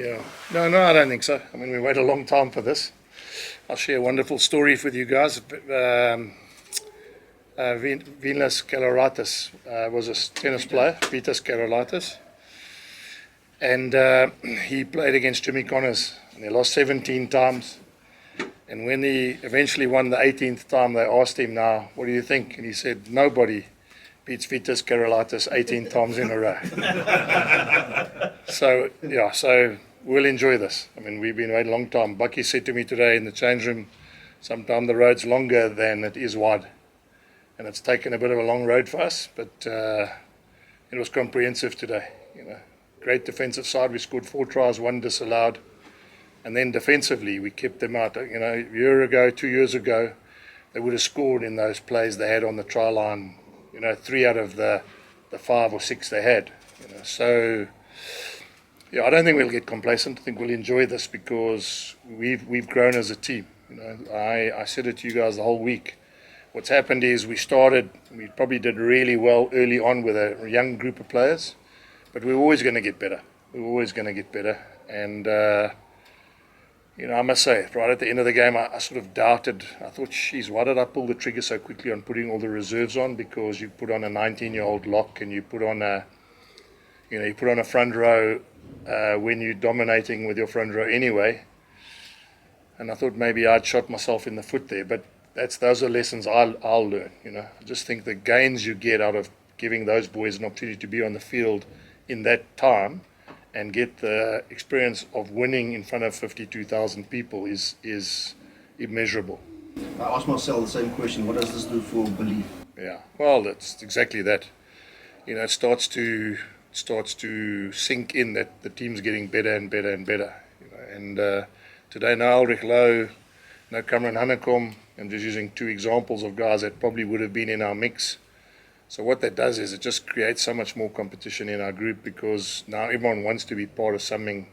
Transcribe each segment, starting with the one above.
Yeah. No, I don't think so. I mean, we wait a long time for this. I'll share a wonderful story with you guys. Venus Kalaratis was a tennis player, Vitas Kalaratis, and he played against Jimmy Connors, and they lost 17 times. And when he eventually won the 18th time, they asked him, now, what do you think? And he said, nobody beats Vitas Kalaratis 18 times in a row. So we'll enjoy this. I mean, we've been waiting a long time. Bucky said to me today in the change room, sometimes the road's longer than it is wide. And it's taken a bit of a long road for us, but it was comprehensive today. Great defensive side. We scored 4 tries, 1 disallowed. And then defensively, we kept them out. A year ago, 2 years ago, they would have scored in those plays they had on the try line. 3 out of the 5 or 6 they had. So I don't think we'll get complacent. I think we'll enjoy this because we've grown as a team. I said it to you guys the whole week. What's happened is we probably did really well early on with a young group of players, but we're always going to get better. And I must say, right at the end of the game, I sort of doubted. I thought, geez, why did I pull the trigger so quickly on putting all the reserves on? Because you put on a 19-year-old lock and you put on a front row when you're dominating with your front row anyway. And I thought maybe I'd shot myself in the foot there, but those are lessons I'll learn. I just think the gains you get out of giving those boys an opportunity to be on the field in that time and get the experience of winning in front of 52,000 people is immeasurable. I asked myself the same question. What does this do for belief? Yeah, well, it's exactly that. It starts to sink in that the team's getting better and better and better. And today, no Ulrich Lowe, no Cameron Hanekom. I'm just using 2 examples of guys that probably would have been in our mix. So what that does is it just creates so much more competition in our group because now everyone wants to be part of something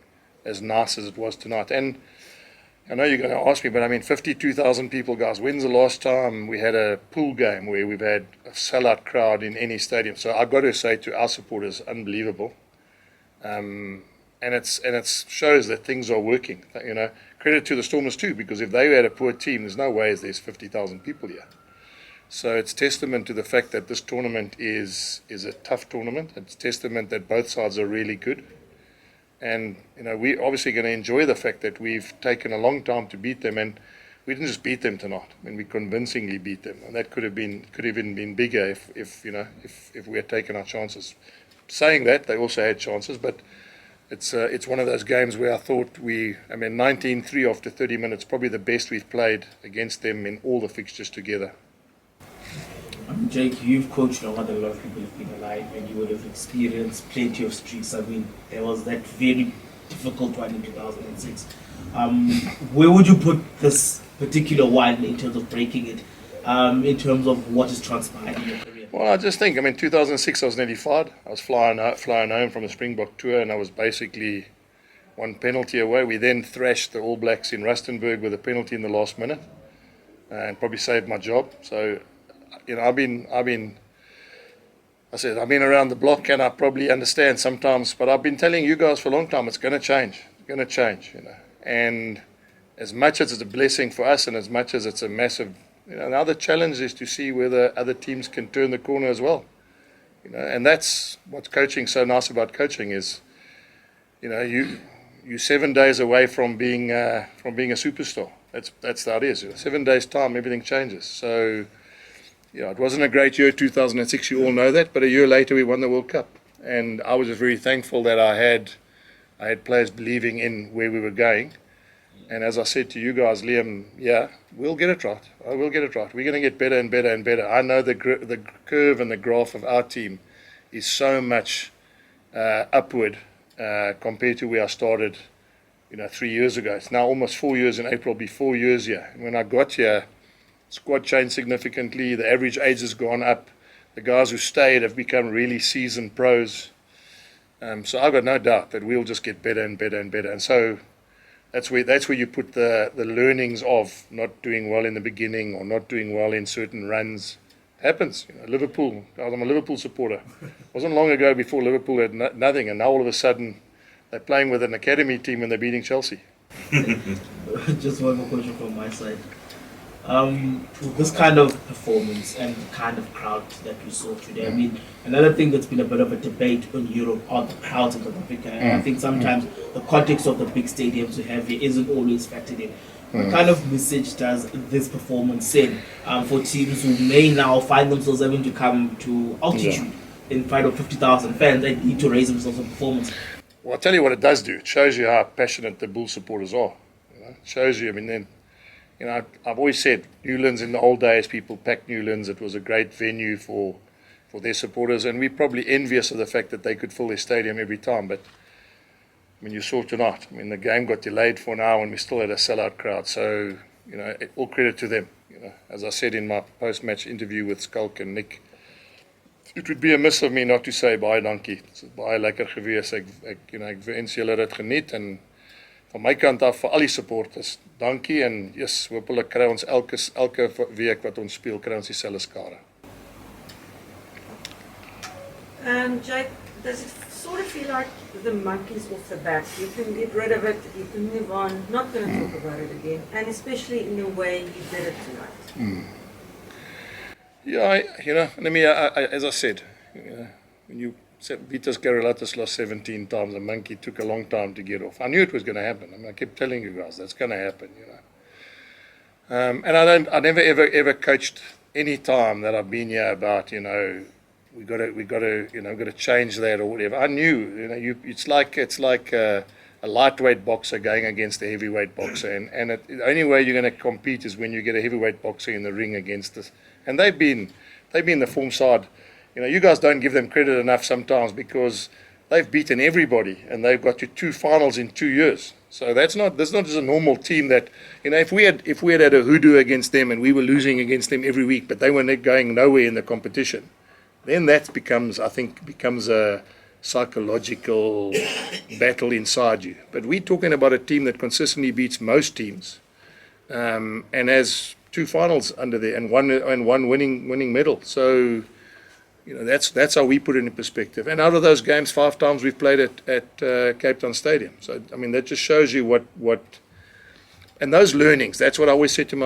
as nice as it was tonight. And I know you're going to ask me, but I mean, 52,000 people, guys. When's the last time we had a pool game where we've had a sellout crowd in any stadium? So I've got to say to our supporters, unbelievable. And it shows that things are working. Credit to the Stormers too, because if they had a poor team, there's no way there's 50,000 people here. So it's testament to the fact that this tournament is a tough tournament. It's testament that both sides are really good. And, we're obviously going to enjoy the fact that we've taken a long time to beat them. And we didn't just beat them tonight. I mean, we convincingly beat them. And that could even been bigger if we had taken our chances. Saying that, they also had chances, but it's one of those games where I thought 19-3 after 30 minutes, probably the best we've played against them in all the fixtures together. Jake, you've coached a lot of people have been alive and you would have experienced plenty of streaks. I mean, there was that very difficult one in 2006. Where would you put this particular one in terms of breaking it, in terms of what has transpired in your career? Well, I just think, 2006 I was nearly fired. I was flying home from a Springbok tour and I was basically 1 penalty away. We then thrashed the All Blacks in Rustenburg with a penalty in the last minute and probably saved my job. So, I've been around the block and I probably understand sometimes, but I've been telling you guys for a long time it's going to change. It's going to change, And as much as it's a blessing for us and as much as it's a massive, now the challenge is to see whether other teams can turn the corner as well. And that's what's coaching's so nice about coaching is, you're 7 days away from being a superstar. That's how it is. 7 days time, everything changes. So. It wasn't a great year, 2006, you all know that, but a year later we won the World Cup. And I was just very thankful that I had players believing in where we were going. And as I said to you guys, Liam, we'll get it right. I will get it right. We're going to get better and better and better. I know the curve and the graph of our team is so much upward compared to where I started, 3 years ago. It's now almost 4 years. In April, it'll be 4 years here. And when I got here, squad changed significantly. The average age has gone up. The guys who stayed have become really seasoned pros. So I've got no doubt that we'll just get better and better and better. And so that's where you put the learnings of not doing well in the beginning or not doing well in certain runs. It happens. Liverpool. I'm a Liverpool supporter. It wasn't long ago before Liverpool had nothing, and now all of a sudden they're playing with an academy team and they're beating Chelsea. Just one more question from my side. With this kind of performance and the kind of crowd that we saw today, I mean, another thing that's been a bit of a debate in Europe are the crowds in South Africa. And I think sometimes the context of the big stadiums we have here isn't always factored in. What kind of message does this performance send for teams who may now find themselves having to come to altitude in front of 50,000 fans and need to raise themselves in performance? Well, I'll tell you what it does do. It shows you how passionate the Bull supporters are. It shows you, I mean, then, I've always said, Newlands in the old days, people packed Newlands. It was a great venue for their supporters, and we're probably envious of the fact that they could fill their stadium every time. But, I mean, you saw tonight. I mean, the game got delayed for an hour and we still had a sellout crowd. So, all credit to them. As I said in my post-match interview with Skulk and Nick, it would be amiss of me not to say baie dankie. Dit is baie lekker gewees. Ek wens julle dit geniet en van my kant af vir al die supporters, dankie en hopelik kry ons elke week wat ons speel kry ons dieselfde skare. Jake, does it sort of feel like the monkey's off the back? You can get rid of it, you can move on, not going to talk about it again, and especially in the way you did it tonight. Yeah, as I said, when you said Vitas Garolatas lost 17 times, the monkey took a long time to get off. I knew it was going to happen. I mean, I kept telling you guys that's going to happen, And I never ever coached any time that I've been here about, we got to change that or whatever. I knew, it's like a lightweight boxer going against a heavyweight boxer, and the only way you're going to compete is when you get a heavyweight boxer in the ring against us. And they've been the form side. You guys don't give them credit enough sometimes because they've beaten everybody and they've got to 2 finals in 2 years. So that's not just a normal team that, if we had a hoodoo against them and we were losing against them every week, but they were going nowhere in the competition, then that becomes a psychological battle inside you. But we're talking about a team that consistently beats most teams, and has 2 finals under there and one winning medal. So that's how we put it in perspective. And out of those games, 5 times we've played at Cape Town Stadium. So I mean that just shows you what and those learnings. That's what I always said to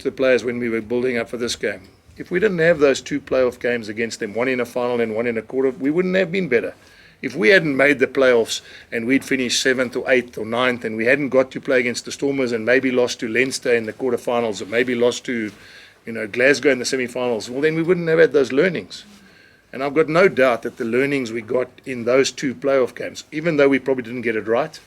the players when we were building up for this game. If we didn't have those 2 playoff games against them, one in a final and one in a quarter, we wouldn't have been better. If we hadn't made the playoffs and we'd finished 7th or 8th or 9th and we hadn't got to play against the Stormers and maybe lost to Leinster in the quarterfinals or maybe lost to Glasgow in the semi-finals, well then we wouldn't have had those learnings. And I've got no doubt that the learnings we got in those 2 playoff games, even though we probably didn't get it right,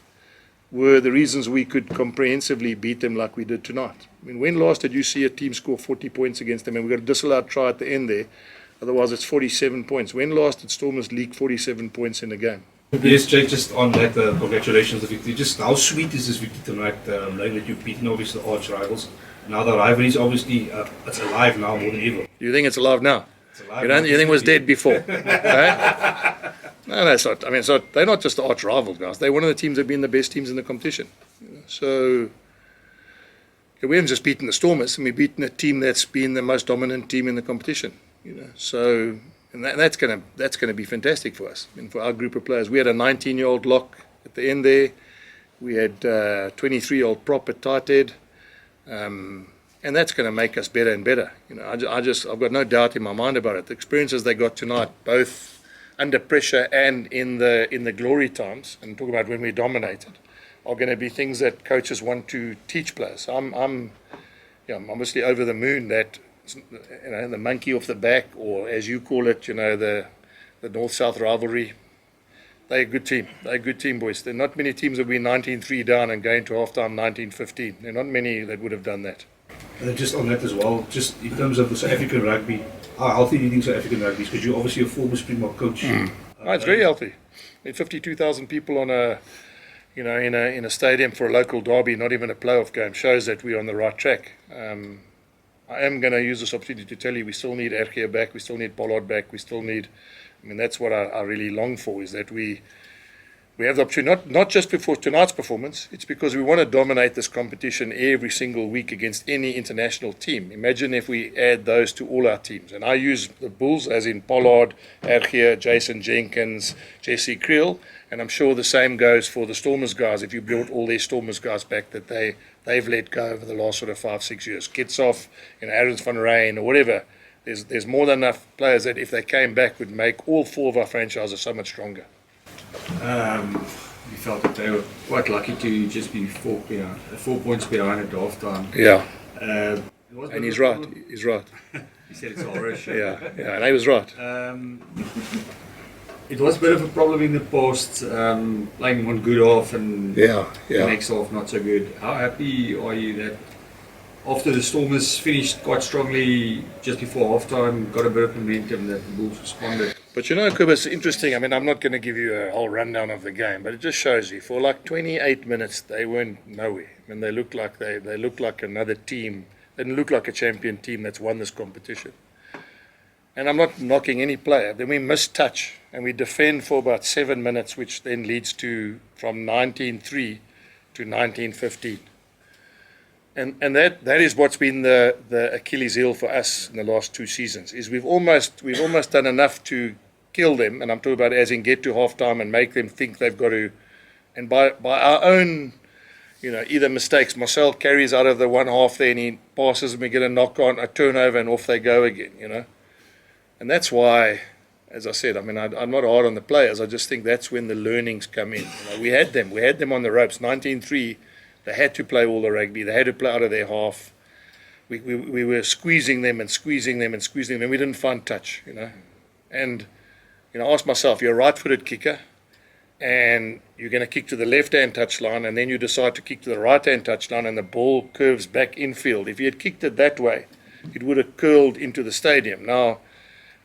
were the reasons we could comprehensively beat them like we did tonight. I mean, when last did you see a team score 40 points against them and we got a disallowed try at the end there? Otherwise, it's 47 points. When last did Stormers leak 47 points in a game? Yes, Jake, just on that, congratulations on the victory. Just how sweet is this victory tonight, knowing that you've beaten obviously the arch rivals? Now the rivalry is obviously it's alive now more than ever. You think it's alive now? It's alive. You think it was dead before? Right? No, it's not. I mean, they're not just the arch rivals, guys. They're one of the teams that have been the best teams in the competition. So we haven't just beaten the Stormers, and we've beaten a team that's been the most dominant team in the competition. So and that's gonna be fantastic for us. I mean, for our group of players, we had a 19-year-old lock at the end there. We had 23-year-old prop at tight head, and that's going to make us better and better. I've got no doubt in my mind about it. The experiences they got tonight, both under pressure and in the glory times, and talk about when we dominated, are going to be things that coaches want to teach players. I'm obviously over the moon that. The monkey off the back, or as you call it, the North-South rivalry. They're a good team. They're a good team, boys. There are not many teams that have been 19-3 down and going to halftime 19-15. There are not many that would have done that. Just on that as well, just in terms of the South African rugby, how healthy do you think South African rugby is? Because you're obviously a former Springbok coach. It's very healthy. I mean, 52,000 people on in a stadium for a local derby, not even a playoff game, shows that we're on the right track. I am going to use this opportunity to tell you we still need Ergia back, we still need Pollard back, we still need, that's what I really long for, is that we we have the opportunity, not just before tonight's performance, it's because we want to dominate this competition every single week against any international team. Imagine if we add those to all our teams. And I use the Bulls as in Pollard, Ergier, Jason Jenkins, Jesse Creel, and I'm sure the same goes for the Stormers guys. If you brought all their Stormers guys back that they've let go over the last sort of 5-6 years, Kitsoff, Arons van Rijn or whatever, there's more than enough players that if they came back would make all 4 of our franchises so much stronger. We felt that they were quite lucky to just be 4 points behind at halftime. Yeah, It was a and bit he's of a right. problem. He's right. He said it's Irish. Yeah, and he was right. It was a bit of a problem in the past, playing one good half and Yeah, the yeah. next half not so good. How happy are you that after the Stormers finished quite strongly just before halftime, got a bit of momentum, that the Bulls responded? But you know, Kuba, it's interesting. I mean, I'm not going to give you a whole rundown of the game, but it just shows you for like 28 minutes they weren't nowhere. I mean, they looked like they looked like another team. They didn't look like a champion team that's won this competition. And I'm not knocking any player. Then we miss touch and we defend for about 7 minutes, which then leads to from 19-3 to 19-15. And that is what's been the Achilles heel for us in the last 2 seasons. Is we've almost done enough to kill them, and I'm talking about as in get to halftime and make them think they've got to. And by our own, either mistakes, Marcel carries out of the one half there and he passes and we get a knock on, a turnover, and off they go again. And that's why, as I said, I mean, I'm not hard on the players. I just think that's when the learnings come in. We had them on the ropes. 19-3. They had to play all the rugby. They had to play out of their half. We were squeezing them and squeezing them and squeezing them. We didn't find touch, And, I asked myself, you're a right-footed kicker, and you're going to kick to the left-hand touchline, and then you decide to kick to the right-hand touchline, and the ball curves back infield. If you had kicked it that way, it would have curled into the stadium. Now, I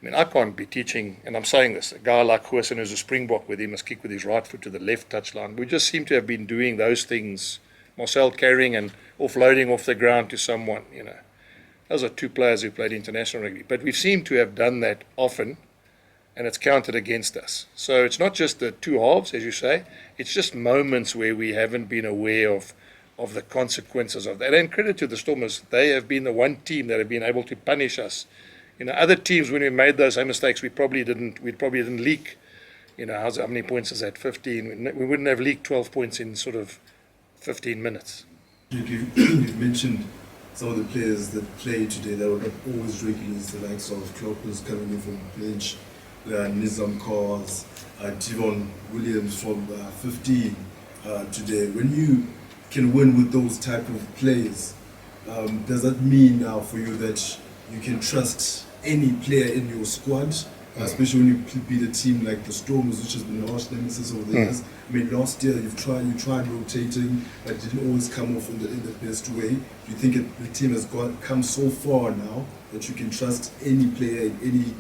mean, I can't be teaching, and I'm saying this, a guy like Goosen who's a Springbok with him must kick with his right foot to the left touchline. We just seem to have been doing those things, Marcel carrying and offloading off the ground to someone, Those are 2 players who played international rugby. But we seem to have done that often, and it's counted against us. So it's not just the 2 halves, as you say, it's just moments where we haven't been aware of the consequences of that. And credit to the Stormers, they have been the one team that have been able to punish us. Other teams, when we made those same mistakes, we probably didn't leak. How many points is that? 15. We wouldn't have leaked 12 points in sort of 15 minutes. You've mentioned some of the players that played today that were not always regulars, the likes of Kloppers coming in from the bench, Nizam Kars, Devon Williams from 15 today. When you can win with those type of players, does that mean now for you that you can trust any player in your squad, especially when you beat a team like the Stormers, which has been a harsh nemesis over the years? I mean, last year you tried rotating, but it didn't always come off in the best way. Do you think the team has come so far now that you can trust any player in any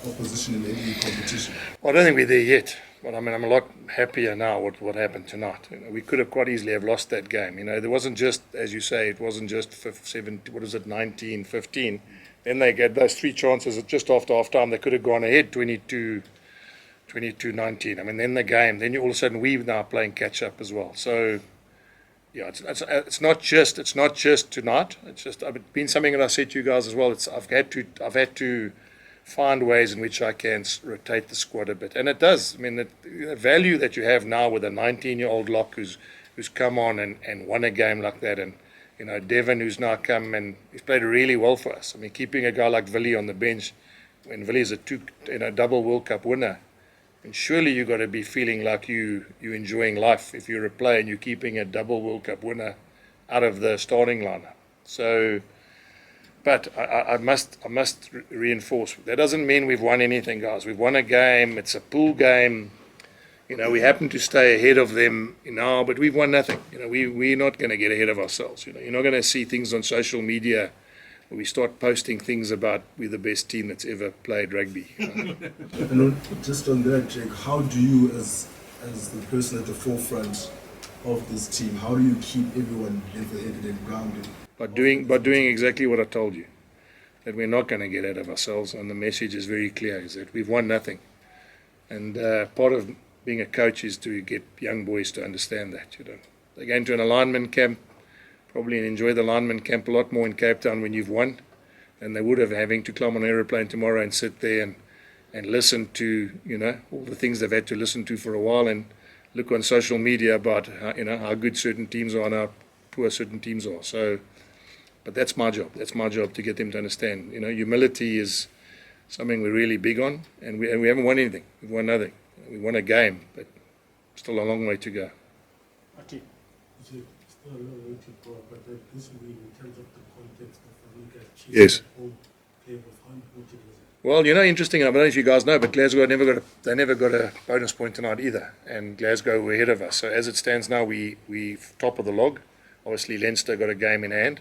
opposition in any competition? Well, I don't think we're there yet. But I mean, I'm a lot happier now with what happened tonight. We could have quite easily have lost that game. There wasn't just, as you say, it wasn't just 19-15. Then they get those 3 chances just after half time. They could have gone ahead 22-19. I mean, then the game. Then all of a sudden we're now playing catch up as well. So, yeah, it's not just tonight. It's been something that I said to you guys as well. I've had to find ways in which I can rotate the squad a bit, and it does. I mean, the value that you have now with a 19-year-old lock who's come on and won a game like that, and Devon who's now come and he's played really well for us. I mean, keeping a guy like Willie on the bench when Willie's a double World Cup winner, and surely you've got to be feeling like you're enjoying life if you're a player and you're keeping a double World Cup winner out of the starting lineup. So. But I must reinforce, that doesn't mean we've won anything, guys. We've won a game. It's a pool game. We happen to stay ahead of them now, but we've won nothing. We're not going to get ahead of ourselves. You're not going to see things on social media where we start posting things about we're the best team that's ever played rugby. And just on that, Jake, how do you, as the person at the forefront of this team, how do you keep everyone level-headed and grounded? By doing exactly what I told you, that we're not going to get out of ourselves, and the message is very clear: is that we've won nothing, and part of being a coach is to get young boys to understand that. They go into an alignment camp, probably enjoy the alignment camp a lot more in Cape Town when you've won than they would have having to climb on an aeroplane tomorrow and sit there and listen to, all the things they've had to listen to for a while and look on social media about, how good certain teams are and how poor certain teams are. So, but that's my job. That's my job to get them to understand. Humility is something we're really big on, and we haven't won anything. We've won nothing. We won a game, but still a long way to go. Okay. Still a long way to go, but this win, in terms of the context of the league, has Yes. changed the whole game of how important is it? Well, interesting. I don't know if you guys know, but Glasgow never got a bonus point tonight either, and Glasgow were ahead of us. So as it stands now, we top of the log. Obviously, Leinster got a game in hand,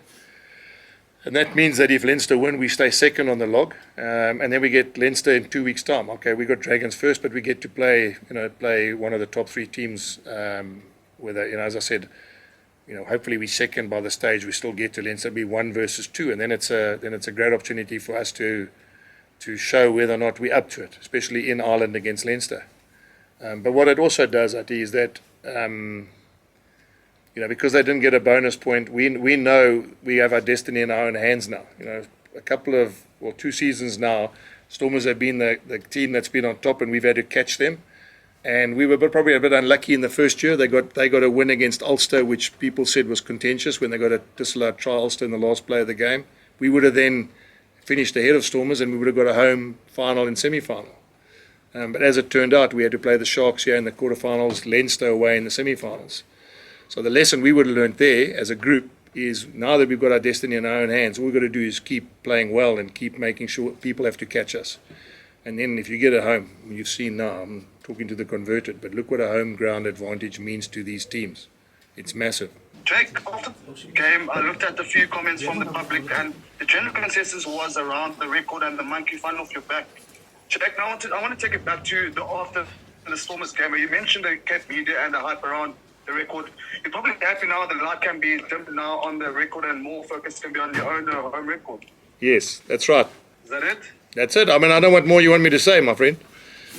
and that means that if Leinster win, we stay second on the log, and then we get Leinster in 2 weeks' time. Okay, we got Dragons first, but we get to play one of the top three teams. Whether as I said, hopefully we second by the stage we still get to Leinster, be 1 versus 2, and then it's a great opportunity for us to show whether or not we're up to it, especially in Ireland against Leinster. But what it also does, Ati, is that because they didn't get a bonus point, we know we have our destiny in our own hands now. A couple of 2 seasons now, Stormers have been the team that's been on top, and we've had to catch them. And we were probably a bit unlucky in the first year. They got a win against Ulster, which people said was contentious when they got a disallowed try Ulster in the last play of the game. We would have then finished ahead of Stormers, and we would have got a home final and semi-final. But as it turned out, we had to play the Sharks here in the quarterfinals, Leinster away in the semi-finals. So the lesson we would have learned there as a group is, now that we've got our destiny in our own hands, all we've got to do is keep playing well and keep making sure people have to catch us. And then if you get at home, you've seen now, I'm talking to the converted, but look what a home ground advantage means to these teams. It's massive. Jake, after the game, I looked at a few comments from the public, and the general consensus was around the record and the monkey fun off your back. Jake, now I want to take it back to the after the Stormers game, where you mentioned the Cape media and the hype around the record. You're probably happy now the light can be dimmed now on the record and more focus can be on your own home record. Yes, that's right. Is that it? That's it. I mean, I don't know what more you want me to say, my friend.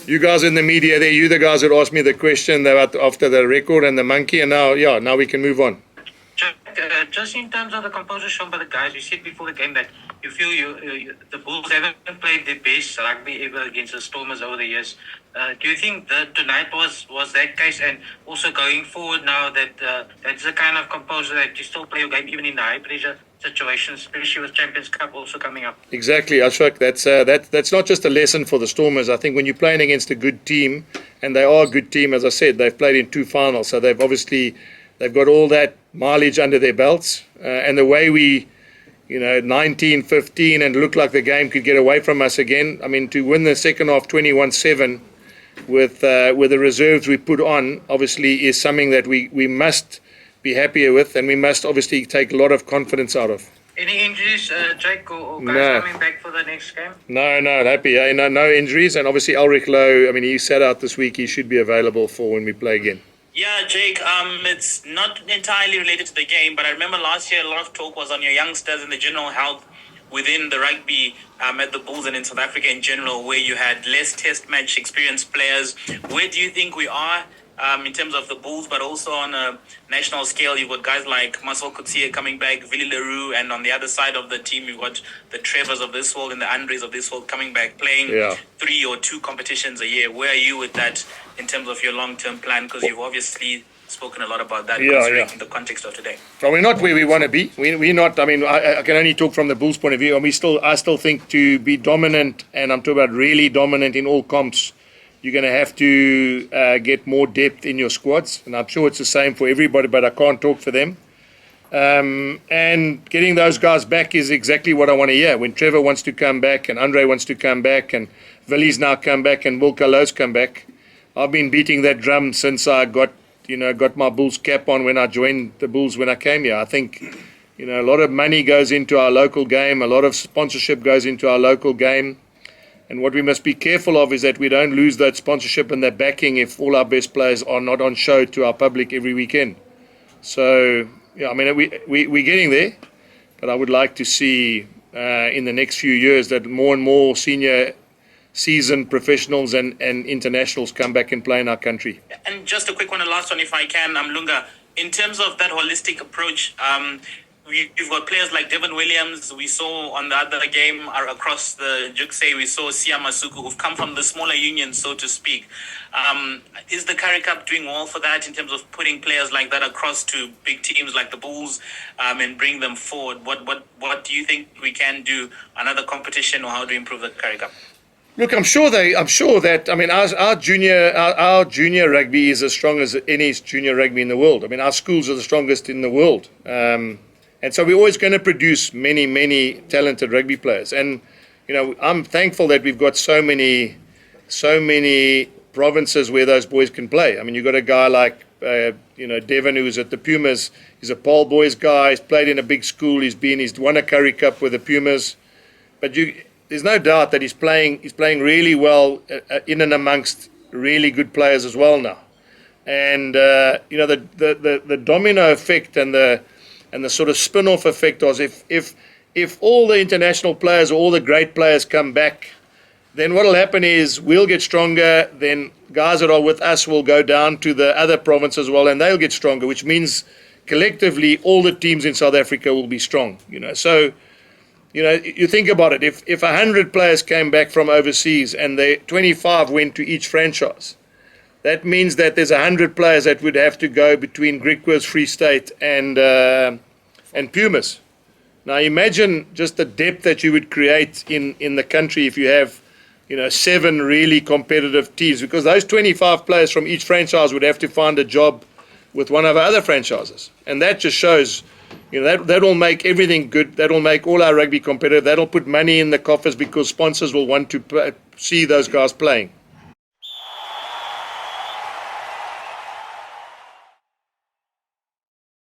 You guys in the media there, you the guys that asked me the question about after the record and the monkey, and now we can move on. Just in terms of the composure shown by the guys, you said before the game that you feel the Bulls haven't played their best rugby ever against the Stormers over the years. Do you think that tonight was that case? And also going forward now that that's the kind of composure that you still play your game even in the high pressure situations, especially with Champions Cup also coming up? Exactly, Ashok. That's not just a lesson for the Stormers. I think when you're playing against a good team, and they are a good team, as I said, they've played in 2 finals, so they've got all that mileage under their belts, and the way we 19-15 and looked like the game could get away from us again. I mean, to win the second half 21-7 with the reserves we put on, obviously is something that we must be happier with, and we must obviously take a lot of confidence out of. Any injuries, Jake, or guys No. coming back for the next game? No, happy. No injuries, and obviously Ulrich Lowe, I mean, he sat out this week. He should be available for when we play again. Yeah, Jake, it's not entirely related to the game, but I remember last year a lot of talk was on your youngsters and the general health within the rugby at the Bulls and in South Africa in general, where you had less test match experienced players. Where do you think we are in terms of the Bulls, but also on a national scale? You've got guys like Marcel Coetzee coming back, Willie Leroux, and on the other side of the team, you've got the Trevors of this world and the Andres of this world coming back, playing 3 or 2 competitions a year. Where are you with that in terms of your long-term plan? Because you've obviously spoken a lot about that considering the context of today. So we're not where we want to be. We're not. I mean, I can only talk from the Bulls' point of view, and I still think to be dominant, and I'm talking about really dominant in all comps, you're going to have to get more depth in your squads, and I'm sure it's the same for everybody, but I can't talk for them. And getting those guys back is exactly what I want to hear. When Trevor wants to come back, and Andre wants to come back, and Willie's now come back, and Wilco Lowe's come back. I've been beating that drum since I got my Bulls cap on when I joined the Bulls when I came here. I think, a lot of money goes into our local game, a lot of sponsorship goes into our local game. And what we must be careful of is that we don't lose that sponsorship and that backing if all our best players are not on show to our public every weekend. So, I mean, we're getting there, but I would like to see in the next few years that more and more senior seasoned professionals and internationals come back and play in our country. And just a quick one, a last one, if I can, Lunga. In terms of that holistic approach, we've got players like Devon Williams. We saw on the other game across the Jukse, we saw Sia Masuku, who've come from the smaller unions, so to speak. Is the Currie Cup doing well for that in terms of putting players like that across to big teams like the Bulls and bring them forward? What do you think we can do? Another competition, or how to improve the Currie Cup? Look, I'm sure that our junior rugby is as strong as any junior rugby in the world. I mean, our schools are the strongest in the world, and so we're always going to produce many talented rugby players. And I'm thankful that we've got so many provinces where those boys can play. I mean, you've got a guy like Devon, who's at the Pumas. He's a Paul Boys guy. He's played in a big school. He's won a Currie Cup with the Pumas, but there's no doubt that he's playing really well in and amongst really good players as well now. And the domino effect and the sort of spin-off effect was if all the international players or all the great players come back, then what will happen is we'll get stronger. Then guys that are with us will go down to the other provinces as well, and they'll get stronger, which means collectively all the teams in South Africa will be strong. So. You think about it, if 100 players came back from overseas and 25 went to each franchise, that means that there's 100 players that would have to go between Griquas, Free State and Pumas. Now imagine just the depth that you would create in the country if you have 7 really competitive teams, because those 25 players from each franchise would have to find a job with one of our other franchises. And that just shows that'll make everything good. That'll make all our rugby competitive. That'll put money in the coffers because sponsors will want to see those guys playing.